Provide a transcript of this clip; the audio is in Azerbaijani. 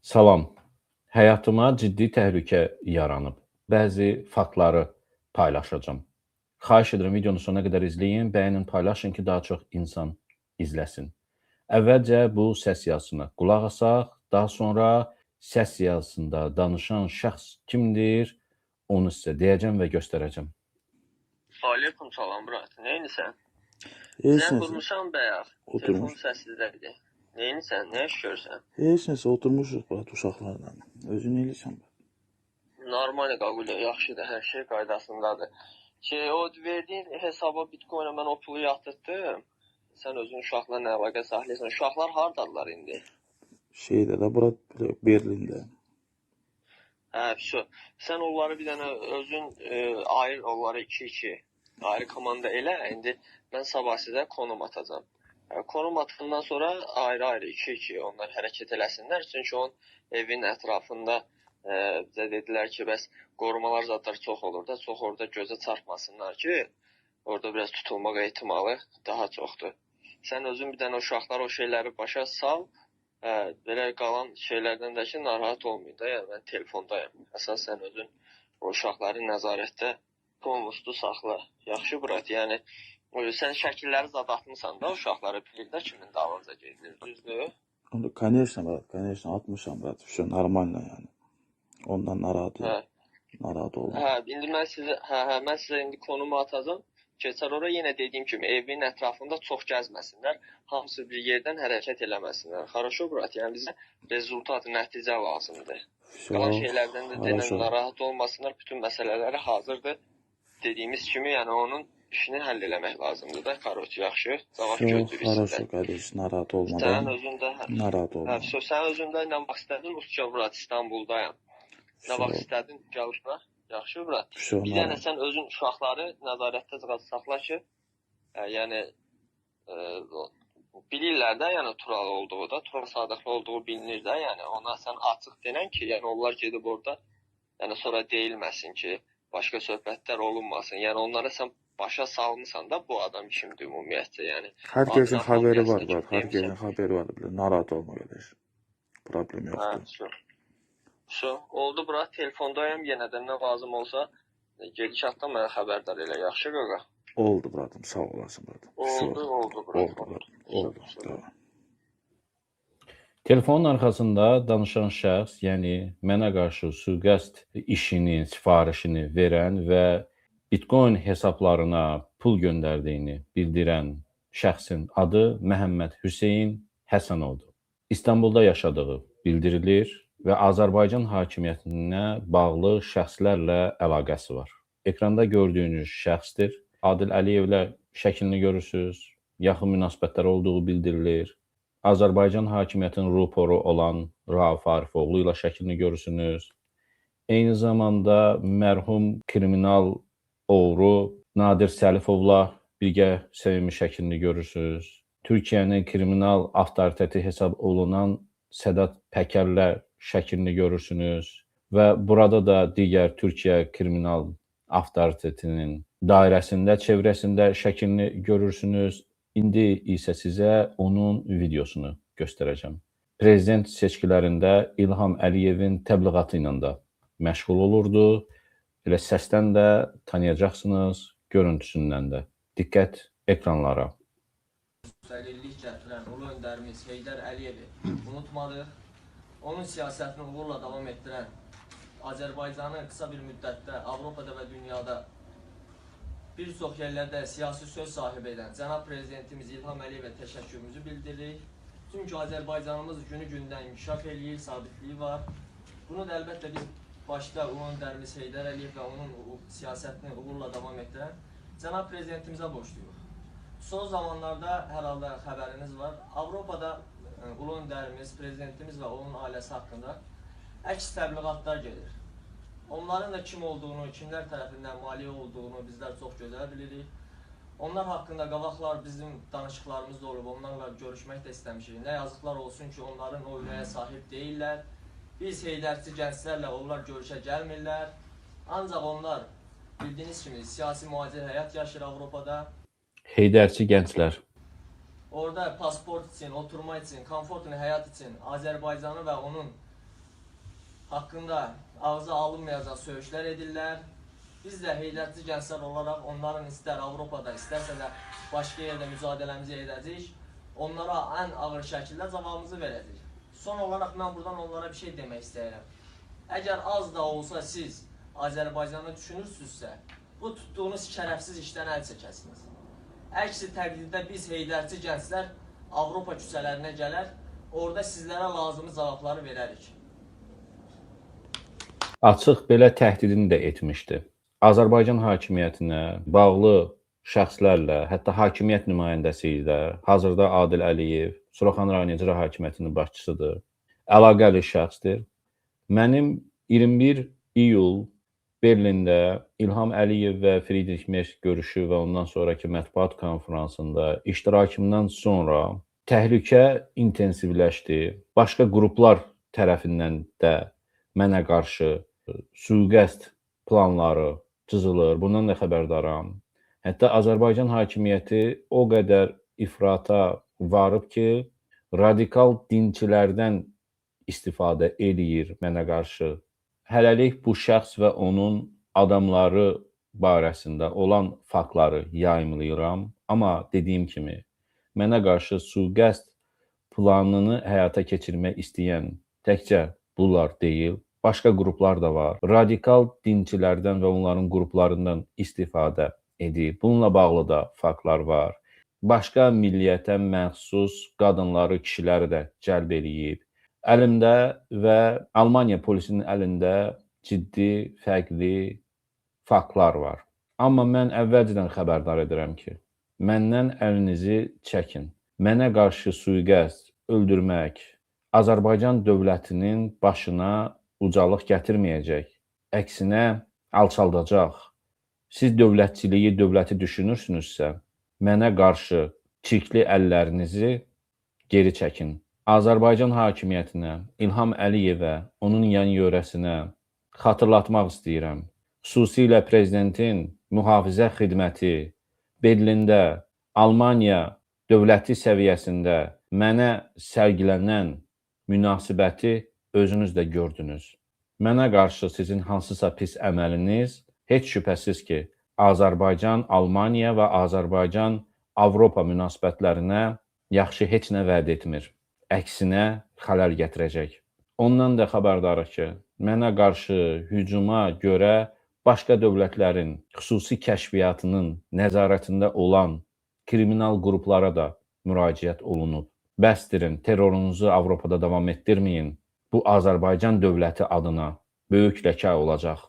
Salam. Həyatıma ciddi təhlükə yaranıb. Bəzi faktları paylaşacağam. Xahiş edirəm videonu sonuna qədər izləyin, bəyənin, paylaşın ki, daha çox insan izləsin. Əvvəlcə bu səs yazısına qulaq asaq, daha sonra səs yazısında danışan şəxs kimdir, onu sizə deyəcəm və göstərəcəm. Aleyküm salam, Murat. Neyinisən? Heç Zəng nəsə, vurmuşam bayaq. oturmuş. Telefon səssizdə. Neyinisən? Nə iş görsən? Heç nəsə, oturmuşuq bax uşaqlarla. Özün eləyirsən bax. Normal Qaqulya, yaxşıdır, hər şey qaydasındadır. O verdiyin hesaba Bitcoin-a mən o pulu yatırtdım. Sən özün uşaqlarla əlaqə saxlayırsan. Uşaqlar hardadılar indi? Şeydə də, bura Berlində. Hə, sən onları bir dənə özün ayır onları 2-2. Ayrı komanda elə. İndi mən sabah sizə konum atacağam. Konum atandan sonra ayrı-ayrı 2-2 onlar hərəkət eləsinlər. Çünki onun evin ətrafında bizə dedilər ki, bəs qorumalar zadlar çox olur da, çox orada gözə çarpmasınlar ki, orada biraz tutulmaq ehtimalı daha çoxdur. Sən özün bir dənə uşaqlar o şeyləri başa sal. Belə qalan şeylərdən də ki, narahat olmayın da, yəni mən telefondayım. Əsasən özün o uşaqları nəzarətdə konuslu saxla. Yaxşı, Murat, yəni sən şəkilləri zad atmısan da uşaqlara bilikdə kimin dalınca gedir, düzdür? Onda, конечно, atmışam, все нормально yani. Ondan narahat olma. İndi mən sizə indi konumu atacağam. Keçər ora yenə dediyim kimi evin ətrafında çox gəzməsinlər. Hamısı bir yerdən hərəkət eləməsinlər. Хорошо, Murat, yəni bizə rezultat, nəticə lazımdır. Qalan şeylərdən də denən narahat olmasınlar. Bütün məsələləri hazırdır. Dediyimiz kimi, yəni onun işini həll eləmək lazımdır da. Karot, yaxşı. Cavab gözləyir sizdən. Хорошо, qardaş, narahat olmadan. Sən özündə narahat olma. Sən özündə nə vaxt istədin? Uçca, Murat, İstanbuldayam. Nə vaxt istədin? Gəl uşaq. Yaxşı, Murat. Bir dənə sən özün uşaqları nəzarətdə saxla ki, yəni bilirlər də, yəni Tural olduğu da, Tural Sadıqlı olduğu bilinir də, yəni ona sən açıq denən ki, yəni onlar gedib orada, yəni sonra deyilməsin ki, başqa söhbətlər olunmasın. Yəni onlara sən başa salmısan da bu adam kimdir ümumiyyətcə, yəni. Hər kəsin xəbəri var, hər kəsin xəbəri var. Narahat olma, qardaş. Problem yoxdur. Oldu, Murat, telefondayım, yenə də nə lazım olsa, gedişatdan mənə xəbərdar elə, yaxşı qaqa? Oldu, buradım, sağ olasın, buradım. Oldu, Murat. Oldu. Telefonun arxasında danışan şəxs, yəni mənə qarşı sui-qəsd işini, sifarişini verən və Bitcoin hesablarına pul göndərdiyini bildirən şəxsin adı Məhəmməd Hüseyn Həsənovdur. İstanbulda yaşadığı bildirilir və Azərbaycan hakimiyyətinə bağlı şəxslərlə əlaqəsi var. Ekranda gördüyünüz şəxsdir. Adil Əliyevlə şəklini görürsünüz. Yaxın münasibətlər olduğu bildirilir. Azərbaycan hakimiyyətinin ruporu olan Rauf Arifoğlu ilə şəklini görürsünüz. Eyni zamanda mərhum kriminal oğru Nadir Səlifovla birgə sevimli şəklini görürsünüz. Türkiyənin kriminal avtoriteti hesab olunan Sədat Pəkərlə şəklini görürsünüz və burada da digər Türkiyə kriminal avtoritetinin dairəsində, çevrəsində şəklini görürsünüz. İndi isə sizə onun videosunu göstərəcəm. Prezident seçkilərində İlham Əliyevin təbliğatı ilə də məşğul olurdu. Elə səsdən də tanıyacaqsınız, görüntüsündən də. Diqqət ekranlara. Müstəqillik gətirən ulu öndərimiz Heydər Əliyevi unutmadıq. Onun siyasətini uğurla davam etdirən, Azərbaycanı qısa bir müddətdə Avropada və dünyada bir çox yerlərdə siyasi söz sahibi edən cənab prezidentimiz İlham Əliyevə təşəkkürümüzü bildiririk. Çünki Azərbaycanımız günü-gündən inkişaf eləyir, sabitliyi var. Bunu da əlbəttə biz başda ulu öndərimiz Heydər Əliyev və onun siyasətini uğurla davam etdirən cənab prezidentimizə borcluyuq. Son zamanlarda hər halda xəbəriniz var. Avropada ulu öndərimiz, prezidentimiz və onun ailəsi haqqında əks təbliğatlar gedir. Onların da kim olduğunu, kimlər tərəfindən maliyyə olduğunu bizlər çox gözəl bilirik. Onlar haqqında qabaqlar bizim danışıqlarımız da olub, onlarla görüşmək də istəmişik. Nə yazıqlar olsun ki, onların o ürəyə sahib deyirlər. Biz heydərçi gənclərlə onlar görüşə gəlmirlər. Ancaq onlar bildiyiniz kimi siyasi mühacir həyat yaşayır Avropada. Heydərçi gənclər. Orada pasport üçün, oturma üçün, komfortlu həyat üçün Azərbaycanı və onun haqqında ağza alınmayacaq söyüşlər edirlər. Biz də Heydərçi gənclər olaraq onların istər Avropada, istərsə də başqa yerdə mücadiləmizi edəcəyik. Onlara ən ağır şəkildə cavabımızı verəcəyik. Son olaraq mən buradan onlara bir şey demək istəyirəm. Əgər az da olsa siz Azərbaycanı düşünürsünüzsə, bu tutduğunuz şərəfsiz işdən əl çəkəsiniz. Əksi təqdirdə biz Heydərçi gənclər Avropa küçələrinə gələr, orada sizlərə lazımi cavabları verərik. Açıq belə təhdidini də etmişdi. Azərbaycan hakimiyyətinə bağlı şəxslərlə, hətta hakimiyyət nümayəndəsi ilə, hazırda Adil Əliyev, Suraxanı rayon icra hakimiyyətinin başçısıdır, əlaqəli şəxsdir. Mənim 21 iyul Berlində İlham Əliyev və Friedrich Merz görüşü və ondan sonraki mətbuat konfransında iştirakımdan sonra təhlükə intensivləşdi. Başqa qruplar tərəfindən də mənə qarşı sui-qəsd planları cızılır. Bundan da xəbərdaram. Hətta Azərbaycan hakimiyyəti o qədər ifrata varıb ki, radikal dinçilərdən istifadə eləyir mənə qarşı. Hələlik bu şəxs və onun adamları barəsində olan faktları yayımlayıram. Amma dediyim kimi, mənə qarşı sui-qəsd planını həyata keçirmək istəyən təkcə bunlar deyil, başqa qruplar da var. Radikal dinçilərdən və onların qruplarından istifadə edib. Bununla bağlı da faktlar var. Başqa milliyyətə məxsus qadınları, kişiləri də cəlb eləyib. Əlimdə və Almaniya polisinin əlində ciddi, fərqli faktlar var. Amma mən əvvəlcədən xəbərdar edirəm ki, məndən əlinizi çəkin. Mənə qarşı sui-qəsd, öldürmək Azərbaycan dövlətinin başına ucalıq gətirməyəcək. Əksinə alçaldacaq. Siz dövlətçiliyi, dövləti düşünürsünüzsə, mənə qarşı çirkli əllərinizi geri çəkin. Azərbaycan hakimiyyətinə, İlham Əliyevə, onun yan-yörəsinə xatırlatmaq istəyirəm. Xüsusilə prezidentin mühafizə xidməti Berlində, Almaniya dövləti səviyyəsində mənə sərgilənən münasibəti özünüz də gördünüz. Mənə qarşı sizin hansısa pis əməliniz heç şübhəsiz ki, Azərbaycan, Almaniya və Azərbaycan Avropa münasibətlərinə yaxşı heç nə vəd etmir. Əksinə xələl gətirəcək. Ondan da xəbərdarıq ki, mənə qarşı hücuma görə başqa dövlətlərin xüsusi kəşfiyyatının nəzarətində olan kriminal qruplara da müraciət olunub. Bəsdirin, terrorunuzu Avropada davam etdirməyin. Bu Azərbaycan dövləti adına böyük ləkə olacaq.